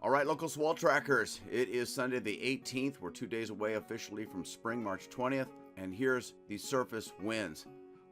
All right, local swell trackers. It is Sunday the 18th. We're 2 days away officially from spring, March 20th. And here's the surface winds.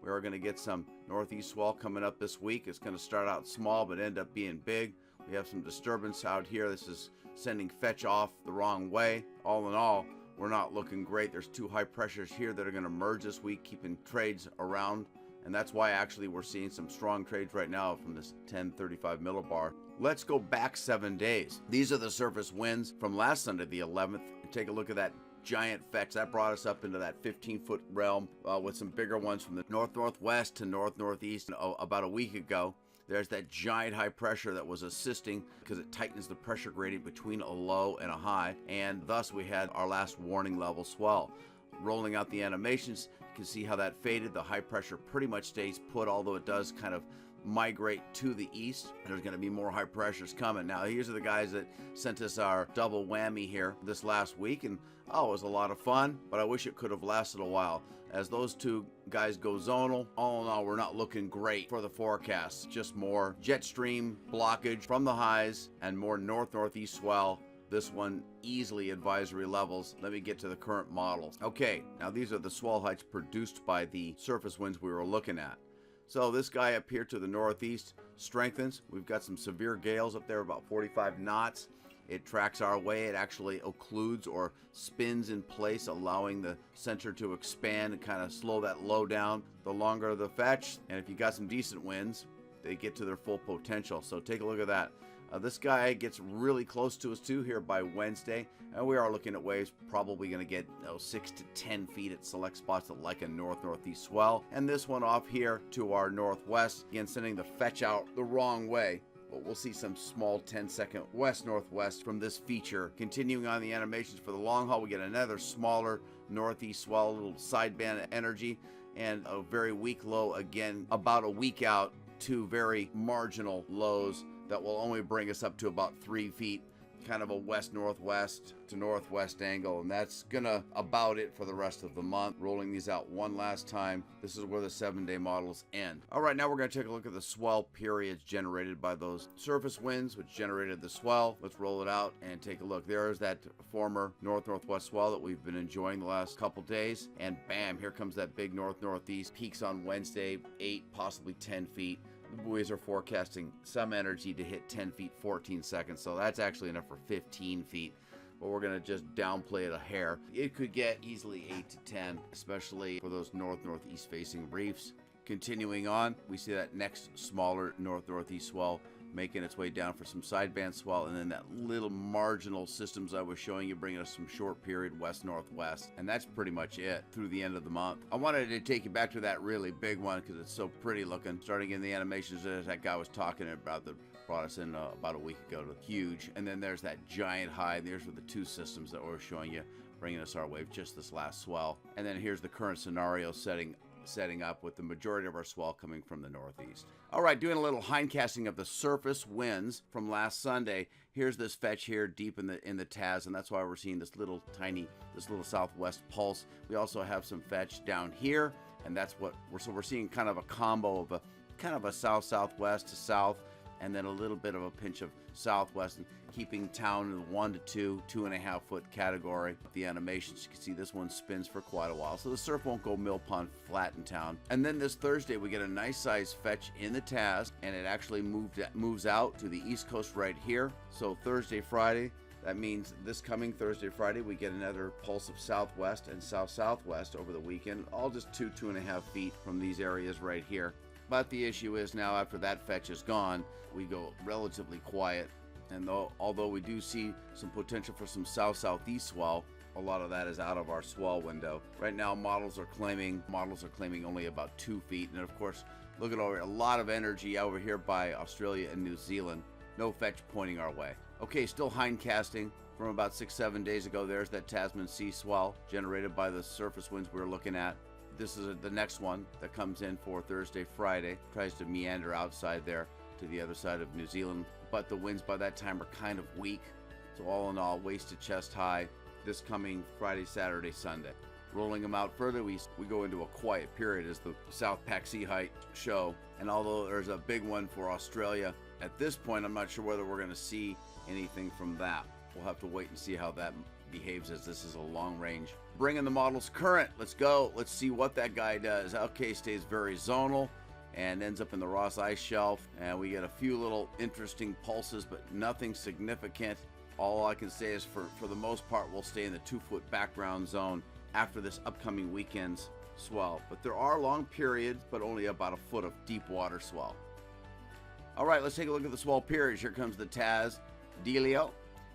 We are going to get some northeast swell coming up this week. It's going to start out small but end up being big. We have some disturbance out here. This is sending fetch off the wrong way. All in all, we're not looking great. There's two high pressures here that are going to merge this week, keeping trades around. And that's why actually we're seeing some strong trades right now from this 1035 millibar. Let's go back 7 days. These are the surface winds from last Sunday, the 11th. Take a look at that giant fetch. That brought us up into that 15-foot realm with some bigger ones from the north-northwest to north-northeast about a week ago. There's that giant high pressure that was assisting because it tightens the pressure gradient between a low and a high, and thus we had our last warning level swell. Rolling out the animations, you can see how that faded. The high pressure pretty much stays put, although it does kind of migrate to the east. There's going to be more high pressures coming. Now, here's the guys that sent us our double whammy here this last week, and it was a lot of fun, but I wish it could have lasted a while. As those two guys go zonal, all in all, we're not looking great for the forecast. Just more jet stream blockage from the highs and more north-northeast swell. This one easily advisory levels. Let me get to the current models. Okay, now these are the swell heights produced by the surface winds we were looking at. So this guy up here to the northeast strengthens. We've got some severe gales up there, about 45 knots. It tracks our way. It actually occludes or spins in place, allowing the center to expand and kind of slow that low down. The longer the fetch, and if you got some decent winds, they get to their full potential. So take a look at that. This guy gets really close to us too here by Wednesday, and we are looking at waves probably going to get 6 to 10 feet at select spots that like a north-northeast swell. And this one off here to our northwest, again sending the fetch out the wrong way. But we'll see some small 10-second west-northwest from this feature. Continuing on the animations for the long haul, we get another smaller northeast swell, a little sideband energy, and a very weak low again about a week out. Two very marginal lows that will only bring us up to about 3 feet, kind of a west-northwest to northwest angle, and that's gonna about it for the rest of the month. Rolling these out one last time. This is where the 7-day models end. All right, now we're gonna take a look at the swell periods generated by those surface winds, which generated the swell. Let's roll it out and take a look. There's that former north-northwest swell that we've been enjoying the last couple days, and bam, here comes that big north-northeast. Peaks on Wednesday, 8, possibly 10 feet. The buoys are forecasting some energy to hit 10 feet 14 seconds, so that's actually enough for 15 feet. But we're going to just downplay it a hair. It could get easily 8 to 10, especially for those north-northeast facing reefs. Continuing on, we see that next smaller north-northeast swell making its way down for some sideband swell, and then that little marginal systems I was showing you bringing us some short period west-northwest, and that's pretty much it through the end of the month. I wanted to take you back to that really big one because it's so pretty looking. Starting in the animations that guy was talking about that brought us in about a week ago to huge, and then there's that giant high. There's with the two systems that we're showing you bringing us our wave just this last swell, and then here's the current scenario setting up with the majority of our swell coming from the northeast. All right, doing a little hindcasting of the surface winds from last Sunday. Here's this fetch here deep in the TAS, and that's why we're seeing this little southwest pulse. We also have some fetch down here, and that's what we're seeing kind of a combo of a south-southwest to south, and then a little bit of a pinch of southwest, and keeping town in the 1 to 2.5 foot category. The animations, you can see this one spins for quite a while, so the surf won't go mill pond flat in town. And then this Thursday we get a nice size fetch in the TAS, and it actually moves out to the east coast right here. So Thursday, Friday, that means this coming Thursday, Friday, we get another pulse of southwest and south-southwest over the weekend, all just 2.5 feet from these areas right here. But the issue is now after that fetch is gone, we go relatively quiet. And although we do see some potential for some south-southeast swell, a lot of that is out of our swell window. Right now, models are claiming only about 2 feet. And of course, look at over a lot of energy over here by Australia and New Zealand. No fetch pointing our way. Okay, still hindcasting from about 6-7 days ago. There's that Tasman sea swell generated by the surface winds we were looking at. This is the next one that comes in for Thursday, Friday. Tries to meander outside there to the other side of New Zealand, but the winds by that time are kind of weak. So all in all, waist to chest high this coming Friday, Saturday, Sunday. Rolling them out further, we go into a quiet period as the South Pac Sea height show. And although there's a big one for Australia, at this point I'm not sure whether we're going to see anything from that. We'll have to wait and see how that behaves, as this is a long range. Bringing the models current. Let's go. Let's see what that guy does. Okay, stays very zonal and ends up in the Ross Ice Shelf, and we get a few little interesting pulses, but nothing significant. All I can say is for the most part, we'll stay in the 2-foot background zone after this upcoming weekend's swell. But there are long periods, but only about a foot of deep water swell. All right, let's take a look at the swell periods. Here comes the Taz Delio,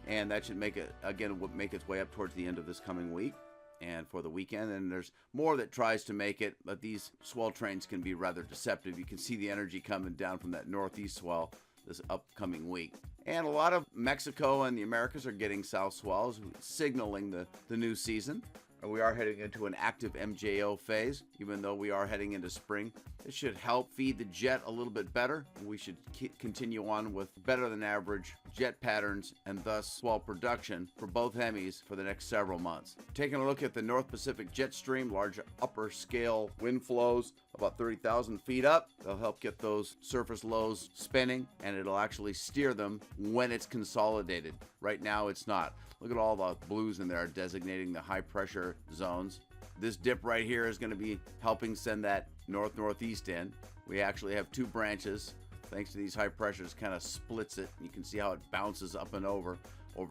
and that should make it, again, make its way up towards the end of this coming week and for the weekend. And there's more that tries to make it, but these swell trains can be rather deceptive. You can see the energy coming down from that northeast swell this upcoming week. And a lot of Mexico and the Americas are getting south swells, signaling the new season. And we are heading into an active MJO phase, even though we are heading into spring. It should help feed the jet a little bit better. We should continue on with better than average jet patterns and thus swell production for both Hemis for the next several months. Taking a look at the North Pacific jet stream, large upper scale wind flows about 30,000 feet up. They'll help get those surface lows spinning, and it'll actually steer them when it's consolidated. Right now it's not. Look at all the blues in there designating the high pressure zones. This dip right here is going to be helping send that northeast in. We actually have two branches. Thanks to these high pressures, kind of splits it. You can see how it bounces up and over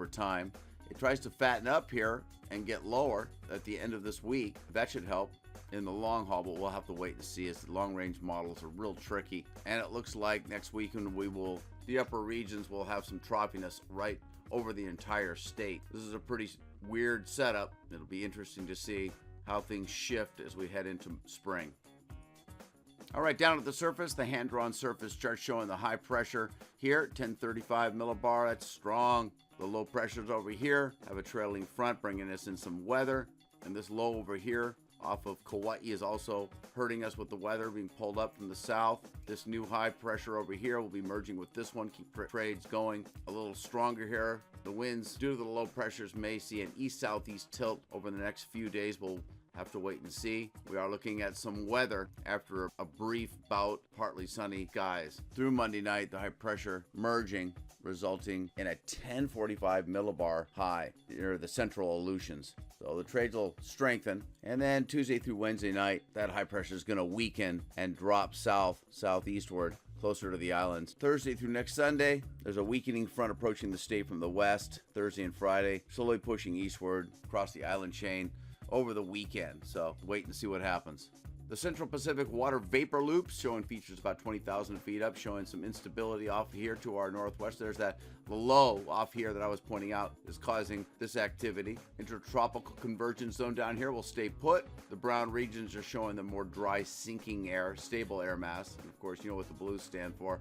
time. It tries to fatten up here and get lower at the end of this week. That should help in the long haul, but we'll have to wait and see, as the long range models are real tricky. And it looks like next weekend the upper regions will have some trophiness right over the entire state. This is a pretty weird setup. It'll be interesting to see how things shift as we head into spring. All right, down at the surface, the hand-drawn surface chart showing the high pressure here, 1035 millibar. That's strong. The low pressures over here have a trailing front, bringing us in some weather. And this low over here off of Kauai is also hurting us with the weather, being pulled up from the south. This new high pressure over here will be merging with this one, keep trades going a little stronger here. The winds, due to the low pressures, may see an east-southeast tilt over the next few days. We'll have to wait and see. We are looking at some weather after a brief bout, partly sunny skies. Through Monday night, the high pressure merging, resulting in a 1045 millibar high near the central Aleutians. So the trades will strengthen. And then Tuesday through Wednesday night, that high pressure is going to weaken and drop southeastward, closer to the islands. Thursday through next Sunday, there's a weakening front approaching the state from the west. Thursday and Friday, slowly pushing eastward across the island chain over the weekend. So wait and see what happens. The Central Pacific water vapor loops showing features about 20,000 feet up, showing some instability off here to our northwest. There's that low off here that I was pointing out is causing this activity. Intertropical convergence zone down here will stay put. The brown regions are showing the more dry, sinking air, stable air mass. And of course, you know what the blues stand for.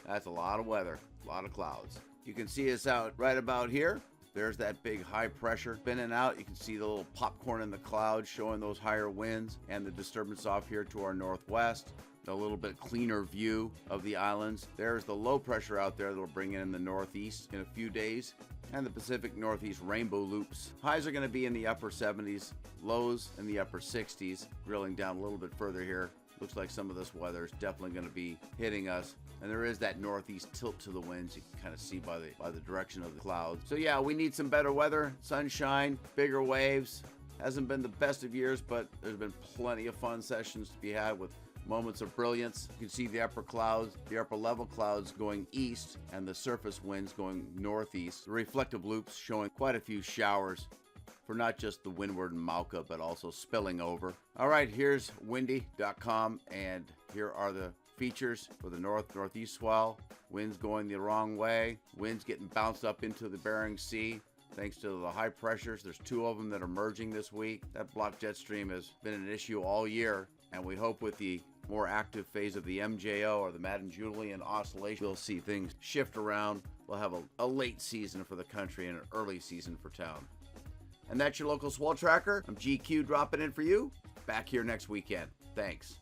That's a lot of weather, a lot of clouds. You can see us out right about here. There's that big high pressure spinning out. You can see the little popcorn in the clouds showing those higher winds and the disturbance off here to our northwest. A little bit cleaner view of the islands. There's the low pressure out there that'll bring in the northeast in a few days, and the Pacific Northeast rainbow loops. Highs are going to be in the upper 70s, lows in the upper 60s. Drilling down a little bit further here, looks like some of this weather is definitely going to be hitting us. And there is that northeast tilt to the winds. You can kind of see by the direction of the clouds. So yeah, we need some better weather, sunshine, bigger waves. Hasn't been the best of years, but there's been plenty of fun sessions to be had with moments of brilliance. You can see the upper clouds, the upper level clouds going east, and the surface winds going northeast. The reflective loops showing quite a few showers for not just the windward and Mauka, but also spilling over. All right, here's windy.com, and here are the features for the northeast swell. Winds going the wrong way. Winds getting bounced up into the Bering Sea thanks to the high pressures. There's two of them that are merging this week. That block jet stream has been an issue all year, and we hope with the more active phase of the MJO or the Madden-Julian oscillation, we'll see things shift around. We'll have a late season for the country and an early season for town. And that's your local swell tracker. I'm GQ dropping in for you. Back here next weekend. Thanks.